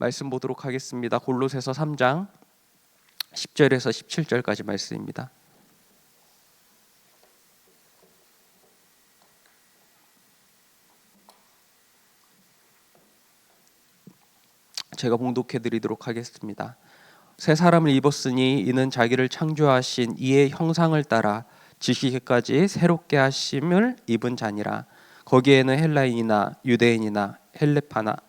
말씀 보도록 하겠습니다. 골로새서 3장 10절에서 17절까지 말씀입니다. 제가 봉독해 드리도록 하겠습니다. 새 사람을 입었으니 이는 자기를 창조하신 이의 형상을 따라 지시기까지 새롭게 하심을 입은 자니라. 거기에는 헬라인이나 유대인이나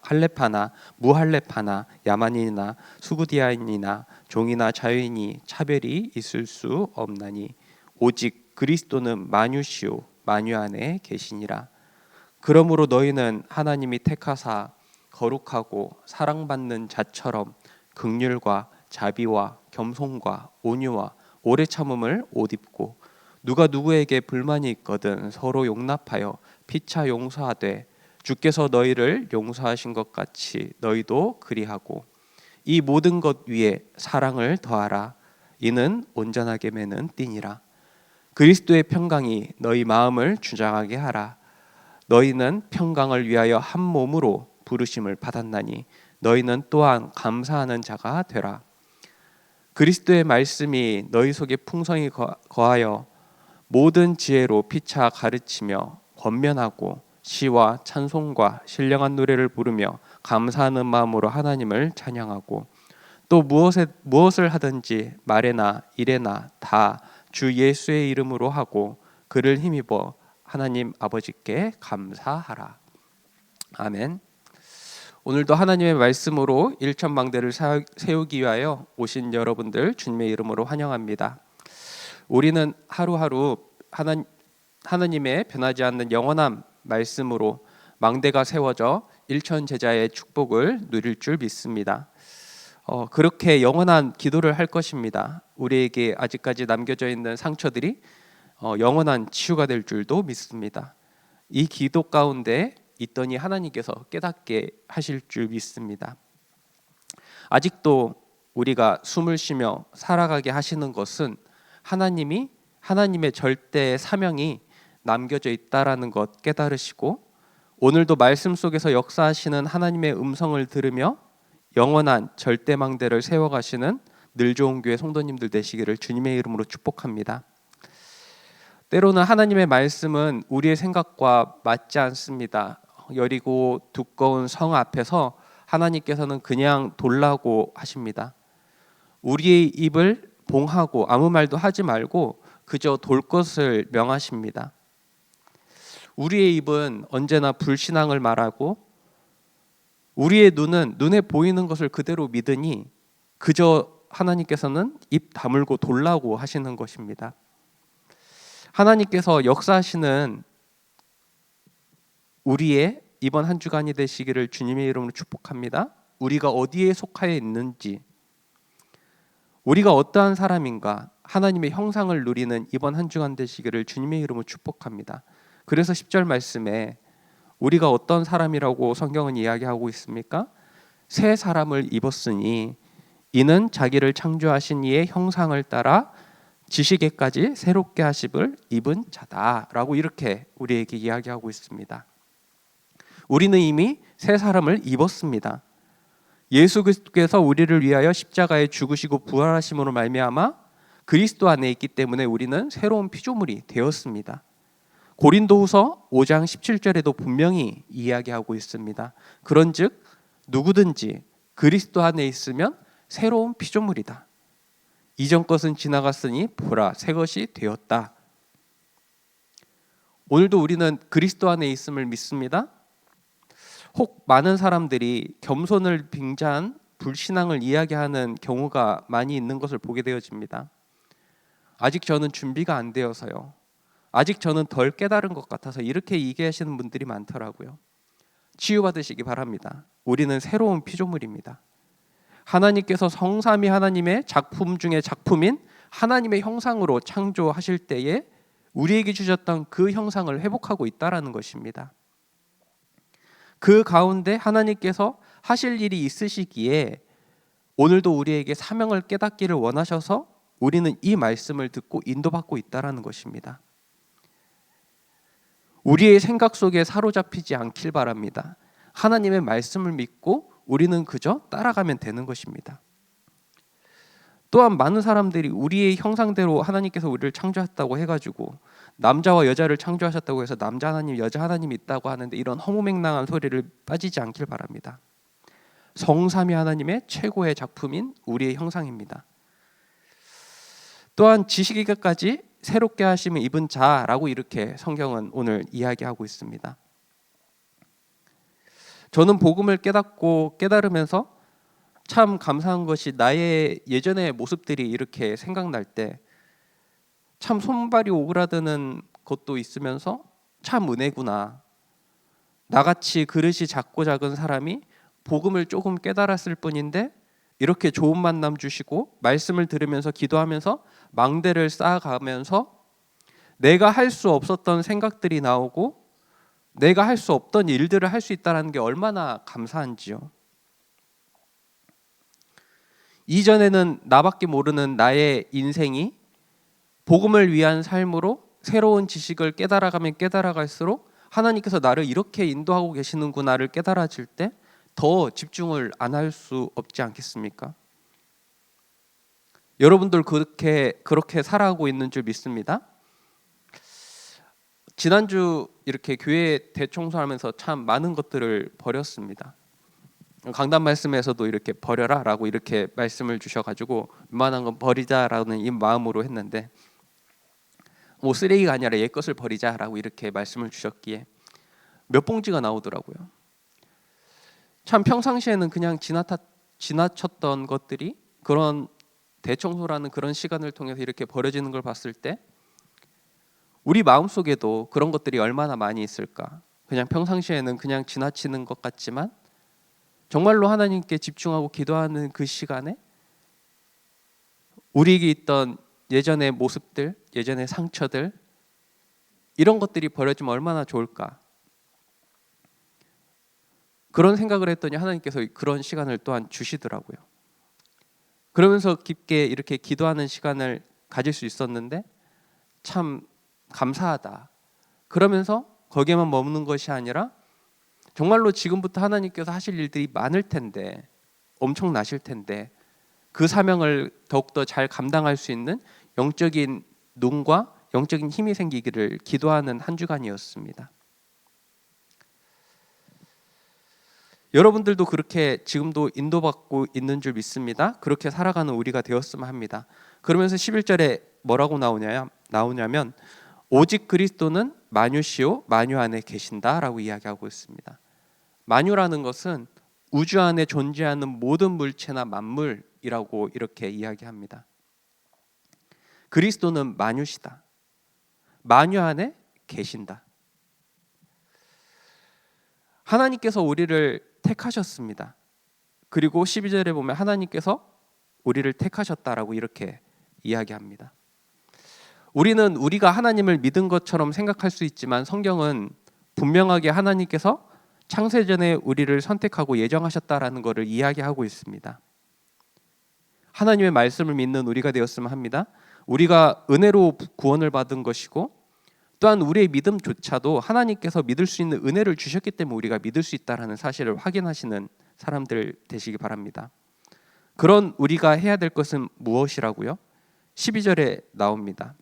할레파나 무할레파나 야만인이나 수구디아인이나 종이나 자유인이 차별이 있을 수 없나니 오직 그리스도는 만유시오 만유 안에 계시니라. 그러므로 너희는 하나님이 택하사 거룩하고 사랑받는 자처럼 긍휼과 자비와 겸손과 온유와 오래 참음을 옷 입고 누가 누구에게 불만이 있거든 서로 용납하여 피차 용서하되 주께서 너희를 용서하신 것 같이 너희도 그리하고 이 모든 것 위에 사랑을 더하라. 이는 온전하게 매는 띠니라. 그리스도의 평강이 너희 마음을 주장하게 하라. 너희는 평강을 위하여 한 몸으로 부르심을 받았나니 너희는 또한 감사하는 자가 되라. 그리스도의 말씀이 너희 속에 풍성히 거하여 모든 지혜로 피차 가르치며 권면하고 시와 찬송과 신령한 노래를 부르며 감사하는 마음으로 하나님을 찬양하고 또 무엇을 하든지 말에나 일에나 다 주 예수의 이름으로 하고 그를 힘입어 하나님 아버지께 감사하라. 아멘. 오늘도 하나님의 말씀으로 일천망대를 세우기 위하여 오신 여러분들 주님의 이름으로 환영합니다. 우리는 하루하루 하나님의 변하지 않는 영원한 말씀으로 망대가 세워져 일천 제자의 축복을 누릴 줄 믿습니다. 그렇게 영원한 기도를 할 것입니다. 우리에게 아직까지 남겨져 있는 상처들이 영원한 치유가 될 줄도 믿습니다. 이 기도 가운데 있더니 하나님께서 깨닫게 하실 줄 믿습니다. 아직도 우리가 숨을 쉬며 살아가게 하시는 것은 하나님의 절대 사명이 남겨져 있다라는 것 깨달으시고 오늘도 말씀 속에서 역사하시는 하나님의 음성을 들으며 영원한 절대망대를 세워가시는 늘 좋은 교회 성도님들 되시기를 주님의 이름으로 축복합니다. 때로는 하나님의 말씀은 우리의 생각과 맞지 않습니다. 여리고 두꺼운 성 앞에서 하나님께서는 그냥 돌라고 하십니다. 우리의 입을 봉하고 아무 말도 하지 말고 그저 돌 것을 명하십니다. 우리의 입은 언제나 불신앙을 말하고 우리의 눈은 눈에 보이는 것을 그대로 믿으니 그저 하나님께서는 입 다물고 돌라고 하시는 것입니다. 하나님께서 역사하시는 우리의 이번 한 주간이 되시기를 주님의 이름으로 축복합니다. 우리가 어디에 속하여 있는지, 우리가 어떠한 사람인가, 하나님의 형상을 누리는 이번 한 주간 되시기를 주님의 이름으로 축복합니다. 그래서 10절 말씀에 우리가 어떤 사람이라고 성경은 이야기하고 있습니까? 새 사람을 입었으니 이는 자기를 창조하신 이의 형상을 따라 지시기까지 새롭게 하심을 입은 자다라고 이렇게 우리에게 이야기하고 있습니다. 우리는 이미 새 사람을 입었습니다. 예수 그리스도께서 우리를 위하여 십자가에 죽으시고 부활하심으로 말미암아 그리스도 안에 있기 때문에 우리는 새로운 피조물이 되었습니다. 고린도후서 5장 17절에도 분명히 이야기하고 있습니다. 그런즉 누구든지 그리스도 안에 있으면 새로운 피조물이다. 이전 것은 지나갔으니 보라 새 것이 되었다. 오늘도 우리는 그리스도 안에 있음을 믿습니다. 혹 많은 사람들이 겸손을 빙자한 불신앙을 이야기하는 경우가 많이 있는 것을 보게 되어집니다. 아직 저는 준비가 안 되어서요. 아직 저는 덜 깨달은 것 같아서 이렇게 얘기하시는 분들이 많더라고요. 치유받으시기 바랍니다. 우리는 새로운 피조물입니다. 하나님께서 성삼위 하나님의 작품 중에 작품인 하나님의 형상으로 창조하실 때에 우리에게 주셨던 그 형상을 회복하고 있다라는 것입니다. 그 가운데 하나님께서 하실 일이 있으시기에 오늘도 우리에게 사명을 깨닫기를 원하셔서 우리는 이 말씀을 듣고 인도받고 있다라는 것입니다. 우리의 생각 속에 사로잡히지 않길 바랍니다. 하나님의 말씀을 믿고 우리는 그저 따라가면 되는 것입니다. 또한 많은 사람들이 우리의 형상대로 하나님께서 우리를 창조했다고 해가지고 남자와 여자를 창조하셨다고 해서 남자 하나님, 여자 하나님이 있다고 하는데 이런 허무맹랑한 소리를 빠지지 않길 바랍니다. 성삼위 하나님의 최고의 작품인 우리의 형상입니다. 또한 지식이까지 새롭게 하심을 입은 자라고 이렇게 성경은 오늘 이야기하고 있습니다. 저는 복음을 깨닫고 깨달으면서 참 감사한 것이 나의 예전의 모습들이 이렇게 생각날 때 참 손발이 오그라드는 것도 있으면서 참 은혜구나. 나같이 그릇이 작고 작은 사람이 복음을 조금 깨달았을 뿐인데 이렇게 좋은 만남 주시고 말씀을 들으면서 기도하면서 망대를 쌓아가면서 내가 할 수 없었던 생각들이 나오고 내가 할 수 없던 일들을 할 수 있다는 게 얼마나 감사한지요. 이전에는 나밖에 모르는 나의 인생이 복음을 위한 삶으로 새로운 지식을 깨달아가면 깨달아갈수록 하나님께서 나를 이렇게 인도하고 계시는구나를 깨달아질 때 더 집중을 안 할 수 없지 않겠습니까? 여러분들 그렇게 살아가고 있는 줄 믿습니다. 지난주 이렇게 교회 대청소하면서 참 많은 것들을 버렸습니다. 강단 말씀에서도 이렇게 버려라라고 이렇게 말씀을 주셔가지고 웬만한 건 버리자라는 이 마음으로 했는데 뭐 쓰레기가 아니라 옛 것을 버리자라고 이렇게 말씀을 주셨기에 몇 봉지가 나오더라고요. 참 평상시에는 그냥 지나쳤던 것들이 그런 대청소라는 그런 시간을 통해서 이렇게 버려지는 걸 봤을 때 우리 마음속에도 그런 것들이 얼마나 많이 있을까. 그냥 평상시에는 그냥 지나치는 것 같지만 정말로 하나님께 집중하고 기도하는 그 시간에 우리에게 있던 예전의 모습들, 예전의 상처들 이런 것들이 버려지면 얼마나 좋을까. 그런 생각을 했더니 하나님께서 그런 시간을 또한 주시더라고요. 그러면서 깊게 이렇게 기도하는 시간을 가질 수 있었는데 참 감사하다. 그러면서 거기에만 머무는 것이 아니라 정말로 지금부터 하나님께서 하실 일들이 많을 텐데 엄청나실 텐데 그 사명을 더욱더 잘 감당할 수 있는 영적인 눈과 영적인 힘이 생기기를 기도하는 한 주간이었습니다. 여러분들도 그렇게 지금도 인도받고 있는 줄 믿습니다. 그렇게 살아가는 우리가 되었으면 합니다. 그러면서 11절에 뭐라고 나오냐면 오직 그리스도는 만유시요 만유 안에 계신다라고 이야기하고 있습니다. 만유라는 것은 우주 안에 존재하는 모든 물체나 만물이라고 이렇게 이야기합니다. 그리스도는 만유시다. 만유 안에 계신다. 하나님께서 우리를 택하셨습니다. 그리고 12절에 보면 하나님께서 우리를 택하셨다라고 이렇게 이야기합니다. 우리는 우리가 하나님을 믿은 것처럼 생각할 수 있지만 성경은 분명하게 하나님께서 창세전에 우리를 선택하고 예정하셨다라는 것을 이야기하고 있습니다. 하나님의 말씀을 믿는 우리가 되었으면 합니다. 우리가 은혜로 구원을 받은 것이고 또한 우리의 믿음조차도 하나님께서 믿을 수 있는 은혜를 주셨기 때문에 우리가 믿을 수 있다는 사실을 확인하시는 사람들 되시기 바랍니다. 그런 우리가 해야 될 것은 무엇이라고요? 12절에 나옵니다.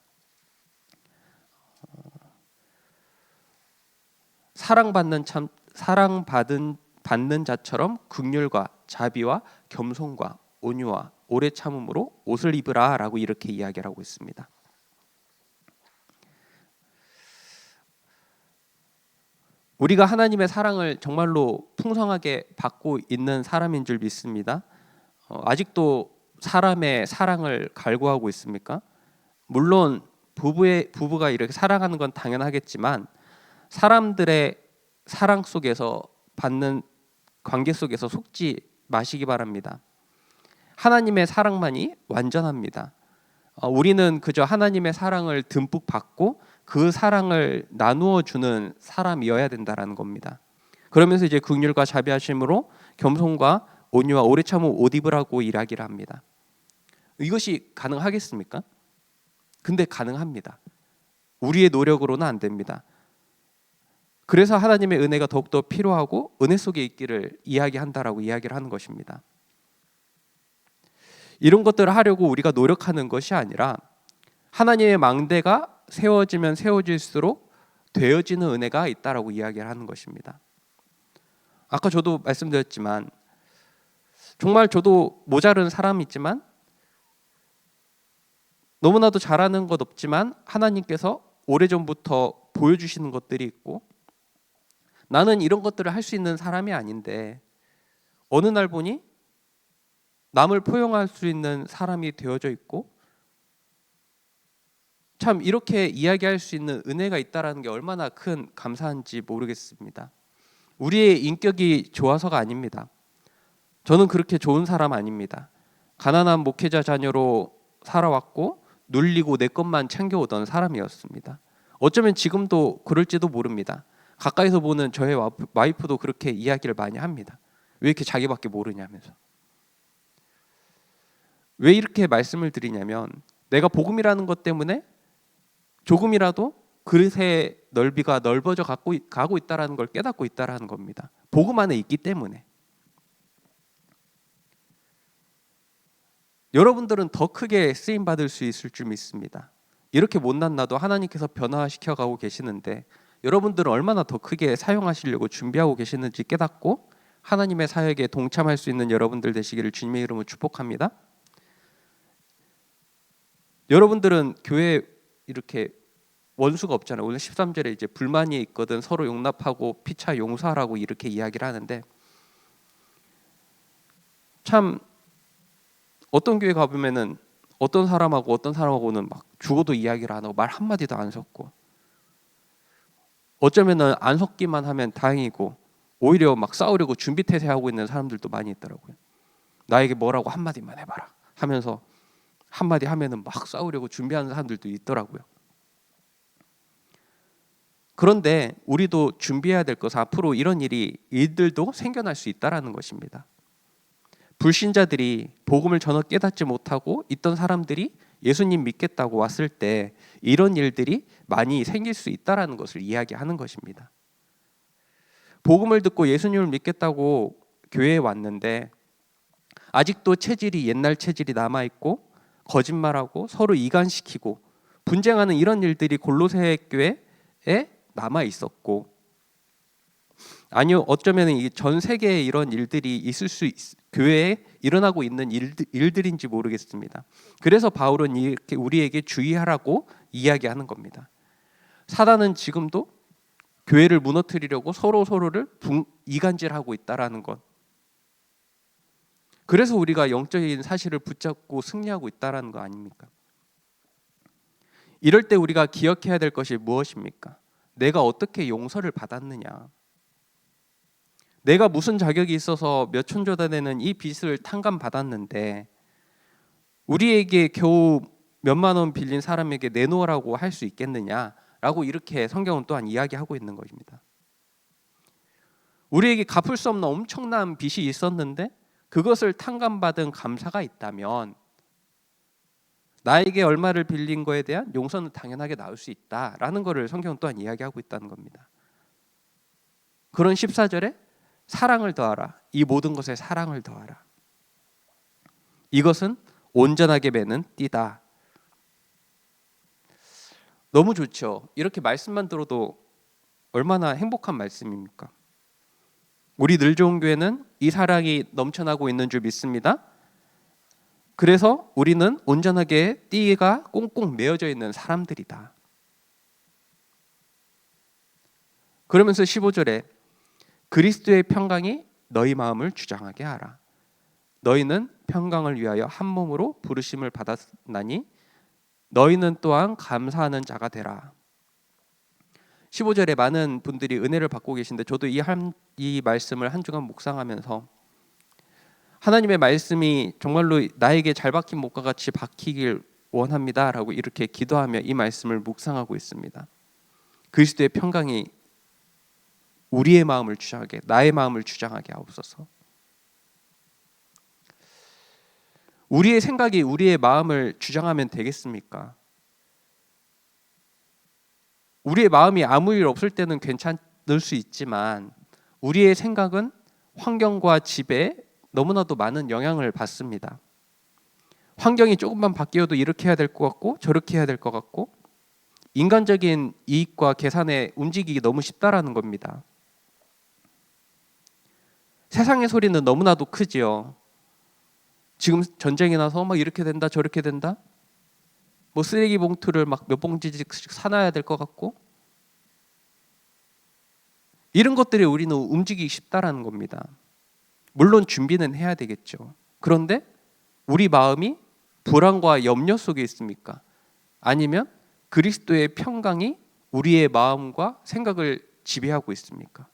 사랑받는 자처럼 긍휼과 자비와 겸손과 온유와 오래 참음으로 옷을 입으라라고 이렇게 이야기를 하고 있습니다. 우리가 하나님의 사랑을 정말로 풍성하게 받고 있는 사람인 줄 믿습니다. 아직도 사람의 사랑을 갈구하고 있습니까? 물론 부부가 이렇게 사랑하는 건 당연하겠지만 사람들의 사랑 속에서 받는 관계 속에서 속지 마시기 바랍니다. 하나님의 사랑만이 완전합니다. 우리는 그저 하나님의 사랑을 듬뿍 받고 그 사랑을 나누어 주는 사람이어야 된다라는 겁니다. 그러면서 이제 긍휼과 자비하심으로 겸손과 온유와 오래 참음 옷 입으라고 이야기를 합니다. 이것이 가능하겠습니까? 근데 가능합니다. 우리의 노력으로는 안 됩니다. 그래서 하나님의 은혜가 더욱더 필요하고 은혜 속에 있기를 이야기한다라고 이야기를 하는 것입니다. 이런 것들을 하려고 우리가 노력하는 것이 아니라 하나님의 망대가 세워지면 세워질수록 되어지는 은혜가 있다라고 이야기를 하는 것입니다. 아까 저도 말씀드렸지만 정말 저도 모자른 사람이지만 너무나도 잘하는 것 없지만 하나님께서 오래전부터 보여주시는 것들이 있고 나는 이런 것들을 할 수 있는 사람이 아닌데 어느 날 보니 남을 포용할 수 있는 사람이 되어져 있고 참 이렇게 이야기할 수 있는 은혜가 있다라는 게 얼마나 큰 감사한지 모르겠습니다. 우리의 인격이 좋아서가 아닙니다. 저는 그렇게 좋은 사람 아닙니다. 가난한 목회자 자녀로 살아왔고 눌리고 내 것만 챙겨오던 사람이었습니다. 어쩌면 지금도 그럴지도 모릅니다. 가까이서 보는 저의 와이프도 그렇게 이야기를 많이 합니다. 왜 이렇게 자기밖에 모르냐면서. 왜 이렇게 말씀을 드리냐면 내가 복음이라는 것 때문에 조금이라도 그릇의 넓이가 넓어져 가고 있다는 걸 깨닫고 있다는 겁니다. 복음 안에 있기 때문에. 여러분들은 더 크게 쓰임받을 수 있을 줄 믿습니다. 이렇게 못난 나도 하나님께서 변화시켜가고 계시는데 여러분들은 얼마나 더 크게 사용하시려고 준비하고 계시는지 깨닫고 하나님의 사역에 동참할 수 있는 여러분들 되시기를 주님의 이름으로 축복합니다. 여러분들은 교회에 이렇게 원수가 없잖아요. 오늘 13절에 이제 불만이 있거든 서로 용납하고 피차 용서하라고 이렇게 이야기를 하는데 참 어떤 교회 가보면은 어떤 사람하고는 막 죽어도 이야기를 안 하고 말 한마디도 안 섞고 어쩌면은 안 섞기만 하면 다행이고 오히려 막 싸우려고 준비태세하고 있는 사람들도 많이 있더라고요. 나에게 뭐라고 한마디만 해봐라 하면서 한마디 하면은 막 싸우려고 준비하는 사람들도 있더라고요. 그런데 우리도 준비해야 될 것은 앞으로 이런 일들도 생겨날 수 있다라는 것입니다. 불신자들이 복음을 전혀 깨닫지 못하고 있던 사람들이 예수님 믿겠다고 왔을 때 이런 일들이 많이 생길 수 있다라는 것을 이야기하는 것입니다. 복음을 듣고 예수님을 믿겠다고 교회에 왔는데 아직도 체질이 옛날 체질이 남아있고 거짓말하고 서로 이간시키고 분쟁하는 이런 일들이 골로새 교회에 남아있었고 아니요 어쩌면 이 전 세계에 이런 일들이 있을 수 교회에 일어나고 있는 일들인지 모르겠습니다. 그래서 바울은 이렇게 우리에게 주의하라고 이야기하는 겁니다. 사단은 지금도 교회를 무너뜨리려고 서로를 이간질하고 있다라는 것. 그래서 우리가 영적인 사실을 붙잡고 승리하고 있다라는 거 아닙니까? 이럴 때 우리가 기억해야 될 것이 무엇입니까? 내가 어떻게 용서를 받았느냐? 내가 무슨 자격이 있어서 몇 천조다 되는 이 빚을 탕감받았는데 우리에게 겨우 몇만 원 빌린 사람에게 내놓으라고 할 수 있겠느냐라고 이렇게 성경은 또한 이야기하고 있는 것입니다. 우리에게 갚을 수 없는 엄청난 빚이 있었는데 그것을 탕감받은 감사가 있다면 나에게 얼마를 빌린 거에 대한 용서는 당연하게 나올 수 있다라는 것을 성경은 또한 이야기하고 있다는 겁니다. 그런 14절에 사랑을 더하라. 이 모든 것에 사랑을 더하라. 이것은 온전하게 매는 띠다. 너무 좋죠. 이렇게 말씀만 들어도 얼마나 행복한 말씀입니까? 우리 늘좋은교회는 이 사랑이 넘쳐나고 있는 줄 믿습니다. 그래서 우리는 온전하게 띠가 꽁꽁 메어져 있는 사람들이다. 그러면서 15절에 그리스도의 평강이 너희 마음을 주장하게 하라. 너희는 평강을 위하여 한 몸으로 부르심을 받았나니 너희는 또한 감사하는 자가 되라. 15절에 많은 분들이 은혜를 받고 계신데 저도 이 말씀을 한 주간 묵상하면서 하나님의 말씀이 정말로 나에게 잘 박힌 못과 같이 박히길 원합니다라고 이렇게 기도하며 이 말씀을 묵상하고 있습니다. 그리스도의 평강이 우리의 마음을 주장하게, 나의 마음을 주장하게 하옵소서. 우리의 생각이 우리의 마음을 주장하면 되겠습니까? 우리의 마음이 아무 일 없을 때는 수 있지만 우리의 생각은 환경과 지배에 너무나도 많은 영향을 받습니다. 환경이 조금만 바뀌어도 이렇게 해야 될 것 같고 저렇게 해야 될 것 같고 인간적인 이익과 계산에 움직이기 너무 쉽다라는 겁니다. 세상의 소리는 너무나도 크지요. 지금 전쟁이 나서 막 이렇게 된다 저렇게 된다. 뭐 쓰레기 봉투를 막 몇 봉지씩 사놔야 될 것 같고 이런 것들이 우리는 움직이기 쉽다라는 겁니다. 물론 준비는 해야 되겠죠. 그런데 우리 마음이 불안과 염려 속에 있습니까? 아니면 그리스도의 평강이 우리의 마음과 생각을 지배하고 있습니까?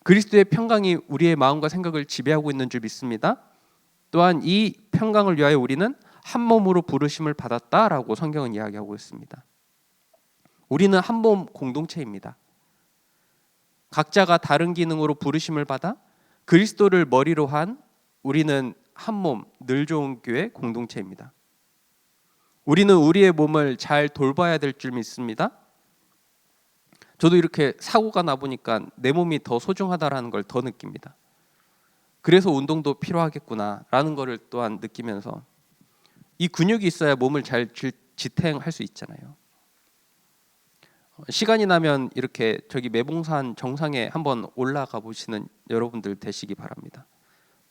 그리스도의 평강이 우리의 마음과 생각을 지배하고 있는 줄 믿습니다. 또한 이 평강을 위하여 우리는 한 몸으로 부르심을 받았다라고 성경은 이야기하고 있습니다. 우리는 한 몸 공동체입니다. 각자가 다른 기능으로 부르심을 받아 그리스도를 머리로 한 우리는 한 몸 늘 좋은 교회 공동체입니다. 우리는 우리의 몸을 잘 돌봐야 될 줄 믿습니다. 저도 이렇게 사고가 나 보니까 내 몸이 더 소중하다라는 걸 더 느낍니다. 그래서 운동도 필요하겠구나라는 것을 또한 느끼면서 이 근육이 있어야 몸을 잘 지탱할 수 있잖아요. 시간이 나면 이렇게 저기 매봉산 정상에 한번 올라가 보시는 여러분들 되시기 바랍니다.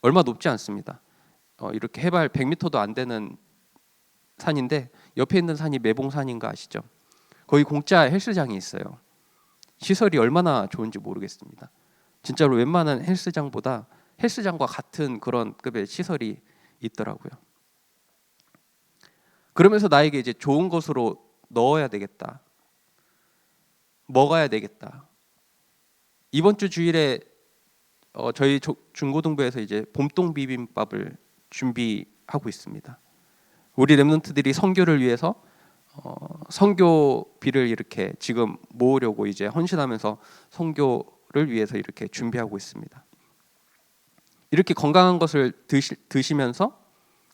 얼마 높지 않습니다. 이렇게 해발 100m도 안 되는 산인데 옆에 있는 산이 매봉산인가 아시죠? 거기 공짜 헬스장이 있어요. 시설이 얼마나 좋은지 모르겠습니다. 진짜로 웬만한 헬스장보다 헬스장과 같은 그런 급의 시설이 있더라고요. 그러면서 나에게 이제 좋은 것으로 넣어야 되겠다. 먹어야 되겠다. 이번 주 주일에 저희 중고등부에서 이제 봄동 비빔밥을 준비하고 있습니다. 우리 렘넌트들이 선교를 위해서 선교비를 이렇게 지금 모으려고 이제 헌신하면서 선교를 위해서 이렇게 준비하고 있습니다. 이렇게 건강한 것을 드시면서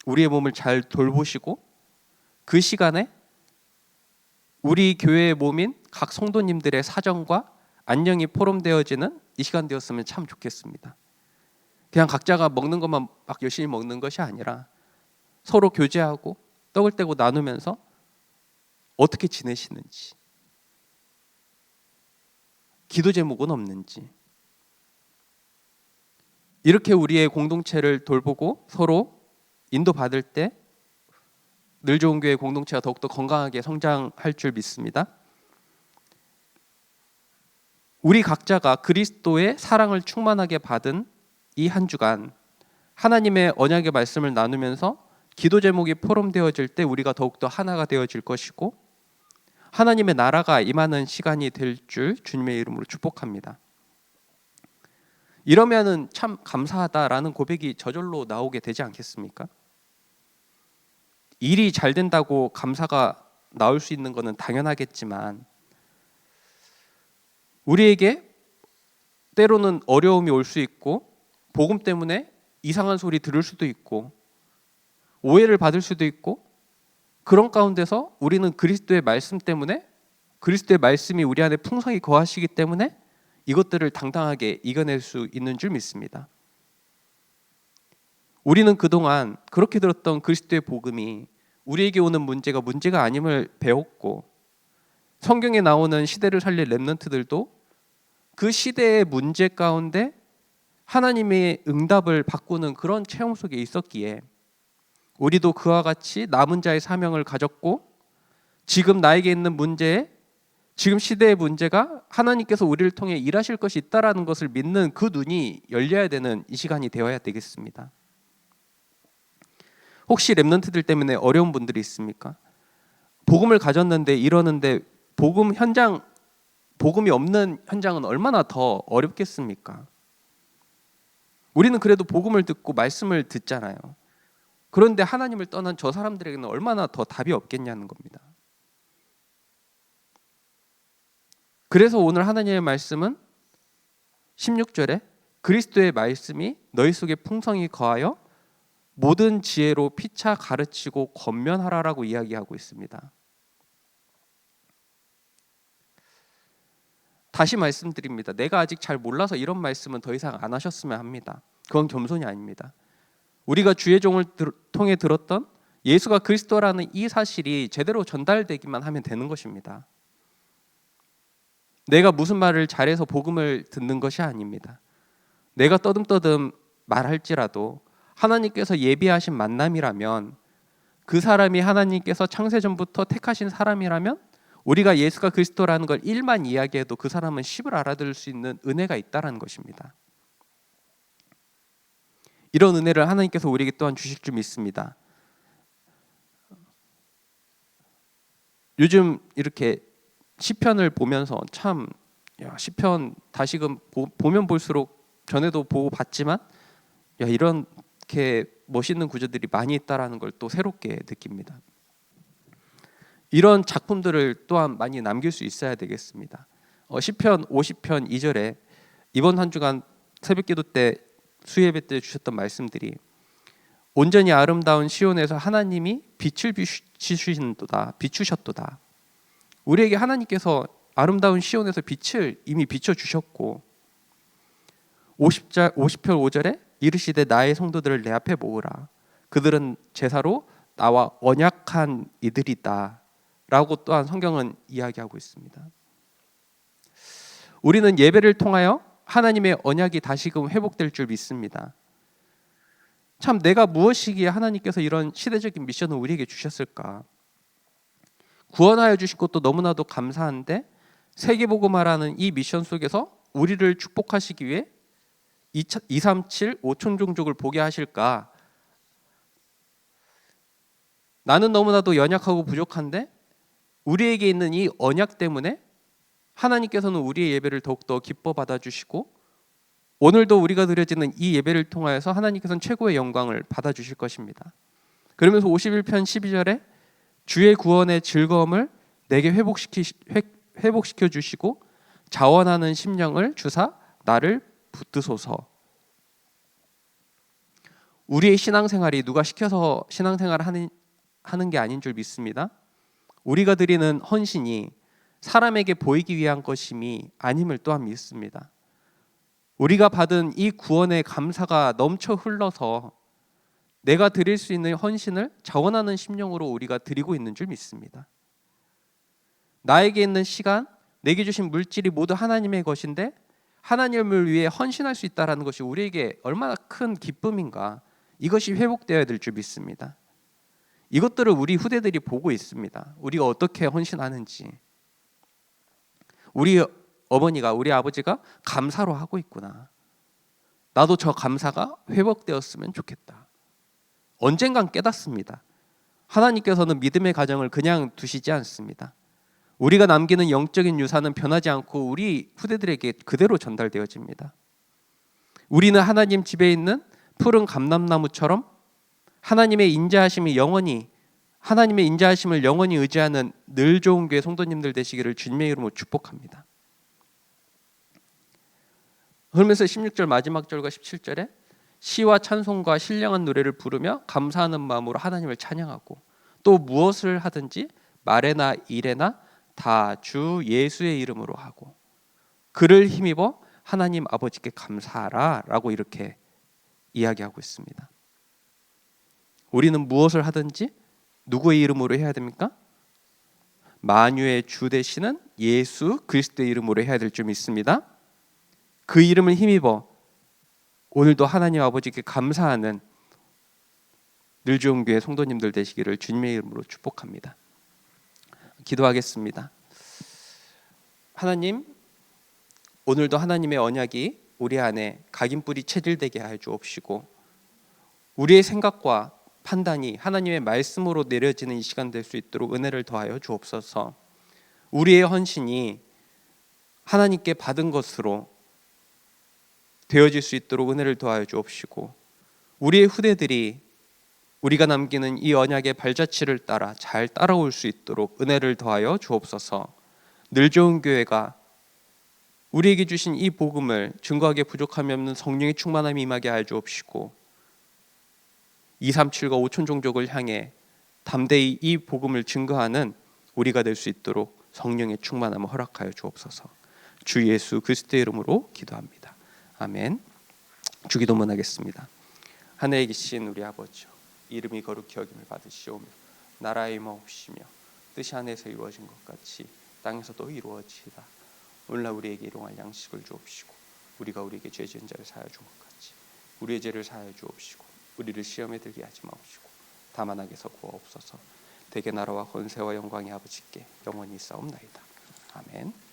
우리의 몸을 잘 돌보시고 그 시간에 우리 교회의 몸인 각 성도님들의 사정과 안녕이 포럼되어지는 이 시간 되었으면 참 좋겠습니다. 그냥 각자가 먹는 것만 막 열심히 먹는 것이 아니라 서로 교제하고 떡을 떼고 나누면서 어떻게 지내시는지, 기도 제목은 없는지, 이렇게 우리의 공동체를 돌보고 서로 인도받을 때 늘 좋은 교회 공동체가 더욱더 건강하게 성장할 줄 믿습니다. 우리 각자가 그리스도의 사랑을 충만하게 받은 이 한 주간 하나님의 언약의 말씀을 나누면서 기도 제목이 포럼되어질 때 우리가 더욱더 하나가 되어질 것이고 하나님의 나라가 임하는 시간이 될 줄 주님의 이름으로 축복합니다. 이러면은 참 감사하다라는 고백이 저절로 나오게 되지 않겠습니까? 일이 잘 된다고 감사가 나올 수 있는 것은 당연하겠지만 우리에게 때로는 어려움이 올 수 있고 복음 때문에 이상한 소리 들을 수도 있고 오해를 받을 수도 있고 그런 가운데서 우리는 그리스도의 말씀 때문에 그리스도의 말씀이 우리 안에 풍성히 거하시기 때문에 이것들을 당당하게 이겨낼 수 있는 줄 믿습니다. 우리는 그동안 그렇게 들었던 그리스도의 복음이 우리에게 오는 문제가 아님을 배웠고 성경에 나오는 시대를 살릴 렘넌트들도 그 시대의 문제 가운데 하나님의 응답을 바꾸는 그런 체험 속에 있었기에 우리도 그와 같이 남은 자의 사명을 가졌고 지금 나에게 있는 문제에 지금 시대의 문제가 하나님께서 우리를 통해 일하실 것이 있다라는 것을 믿는 그 눈이 열려야 되는 이 시간이 되어야 되겠습니다. 혹시 렘넌트들 때문에 어려운 분들이 있습니까? 복음을 가졌는데 이러는데 복음이 없는 현장은 얼마나 더 어렵겠습니까? 우리는 그래도 복음을 듣고 말씀을 듣잖아요. 그런데 하나님을 떠난 저 사람들에게는 얼마나 더 답이 없겠냐는 겁니다. 그래서 오늘 하나님의 말씀은 16절에 그리스도의 말씀이 너희 속에 풍성히 거하여 모든 지혜로 피차 가르치고 권면하라라고 이야기하고 있습니다. 다시 말씀드립니다. 내가 아직 잘 몰라서 이런 말씀은 더 이상 안 하셨으면 합니다. 그건 겸손이 아닙니다. 우리가 주의 종을 통해 들었던 예수가 그리스도라는 이 사실이 제대로 전달되기만 하면 되는 것입니다. 내가 무슨 말을 잘해서 복음을 듣는 것이 아닙니다. 내가 떠듬떠듬 말할지라도 하나님께서 예비하신 만남이라면, 그 사람이 하나님께서 창세전부터 택하신 사람이라면, 우리가 예수가 그리스도라는 걸 1만 이야기해도 그 사람은 10을 알아들을 수 있는 은혜가 있다는 것입니다. 이런 은혜를 하나님께서 우리에게 또한 주실 줄 믿습니다. 요즘 이렇게 시편을 보면서 참 시편 다시금 보면 볼수록 전에도 보고 봤지만 이렇게 멋있는 구절들이 많이 있다라는 걸 또 새롭게 느낍니다. 이런 작품들을 또한 많이 남길 수 있어야 되겠습니다. 시편 50편 2절에 이번 한 주간 새벽기도 때 수예배 때 주셨던 말씀들이, 온전히 아름다운 시온에서 하나님이 빛을 비추셨도다. 우리에게 하나님께서 아름다운 시온에서 빛을 이미 비춰주셨고, 50편 5절에 이르시되 나의 성도들을 내 앞에 모으라. 그들은 제사로 나와 언약한 이들이다. 라고 또한 성경은 이야기하고 있습니다. 우리는 예배를 통하여 하나님의 언약이 다시금 회복될 줄 믿습니다. 참 내가 무엇이기에 하나님께서 이런 시대적인 미션을 우리에게 주셨을까? 구원하여 주신 것도 너무나도 감사한데, 세계복음화라는 이 미션 속에서 우리를 축복하시기 위해 237 5천 종족을 보게 하실까? 나는 너무나도 연약하고 부족한데 우리에게 있는 이 언약 때문에 하나님께서는 우리의 예배를 더욱더 기뻐 받아주시고, 오늘도 우리가 드려지는 이 예배를 통하여서 하나님께서는 최고의 영광을 받아주실 것입니다. 그러면서 51편 12절에 주의 구원의 즐거움을 내게 회복시켜 주시고 자원하는 심령을 주사 나를 붙드소서. 우리의 신앙생활이 누가 시켜서 신앙생활을 하는 게 아닌 줄 믿습니다. 우리가 드리는 헌신이 사람에게 보이기 위한 것임이 아님을 또한 믿습니다. 우리가 받은 이 구원의 감사가 넘쳐 흘러서 내가 드릴 수 있는 헌신을 자원하는 심령으로 우리가 드리고 있는 줄 믿습니다. 나에게 있는 시간, 내게 주신 물질이 모두 하나님의 것인데 하나님을 위해 헌신할 수 있다는 것이 우리에게 얼마나 큰 기쁨인가, 이것이 회복되어야 될 줄 믿습니다. 이것들을 우리 후대들이 보고 있습니다. 우리가 어떻게 헌신하는지. 우리 어머니가, 우리 아버지가 감사로 하고 있구나. 나도 저 감사가 회복되었으면 좋겠다. 언젠간 깨닫습니다. 하나님께서는 믿음의 가정을 그냥 두시지 않습니다. 우리가 남기는 영적인 유산은 변하지 않고 우리 후대들에게 그대로 전달되어집니다. 우리는 하나님 집에 있는 푸른 감람나무처럼 하나님의 인자하심을 영원히 의지하는 늘 좋은 교회 성도님들 되시기를 주님의 이름으로 축복합니다. 그러면서 16절 마지막 절과 17절에 시와 찬송과 신령한 노래를 부르며 감사하는 마음으로 하나님을 찬양하고, 또 무엇을 하든지 말에나 일에나 다 주 예수의 이름으로 하고 그를 힘입어 하나님 아버지께 감사하라 라고 이렇게 이야기하고 있습니다. 우리는 무엇을 하든지 누구의 이름으로 해야 됩니까? 만유의 주 되시는 예수 그리스도의 이름으로 해야 될 줄 믿습니다. 그 이름을 힘입어 오늘도 하나님 아버지께 감사하는 늘 좋은 교회 성도님들 되시기를 주님의 이름으로 축복합니다. 기도하겠습니다. 하나님, 오늘도 하나님의 언약이 우리 안에 각인뿌리 체질되게 하여 주옵시고, 우리의 생각과 판단이 하나님의 말씀으로 내려지는 이 시간 될 수 있도록 은혜를 더하여 주옵소서. 우리의 헌신이 하나님께 받은 것으로 되어질 수 있도록 은혜를 더하여 주옵시고, 우리의 후대들이 우리가 남기는 이 언약의 발자취를 따라 잘 따라올 수 있도록 은혜를 더하여 주옵소서. 늘 좋은 교회가 우리에게 주신 이 복음을 증거하기에 부족함이 없는 성령의 충만함이 임하게 하여 주옵시고, 237과 5천 종족을 향해 담대히 이 복음을 증거하는 우리가 될 수 있도록 성령의 충만함을 허락하여 주옵소서. 주 예수 그리스도의 이름으로 기도합니다. 아멘. 주기도문 하겠습니다. 하늘에 계신 우리 아버지요, 이름이 거룩히 여김을 받으시오며 나라의 임하옵시며 뜻이 하늘에서 이루어진 것 같이 땅에서도 이루어지이다. 오늘날 우리에게 일용할 양식을 주옵시고 우리가 우리에게 죄 지은 자를 사하여 준 것 같이 우리의 죄를 사하여 주옵시고 우리를 시험에 들게 하지 마옵시고 다만 악에서 구하옵소서. 대개 나라와 권세와 영광이 아버지께 영원히 있사옵나이다. 아멘.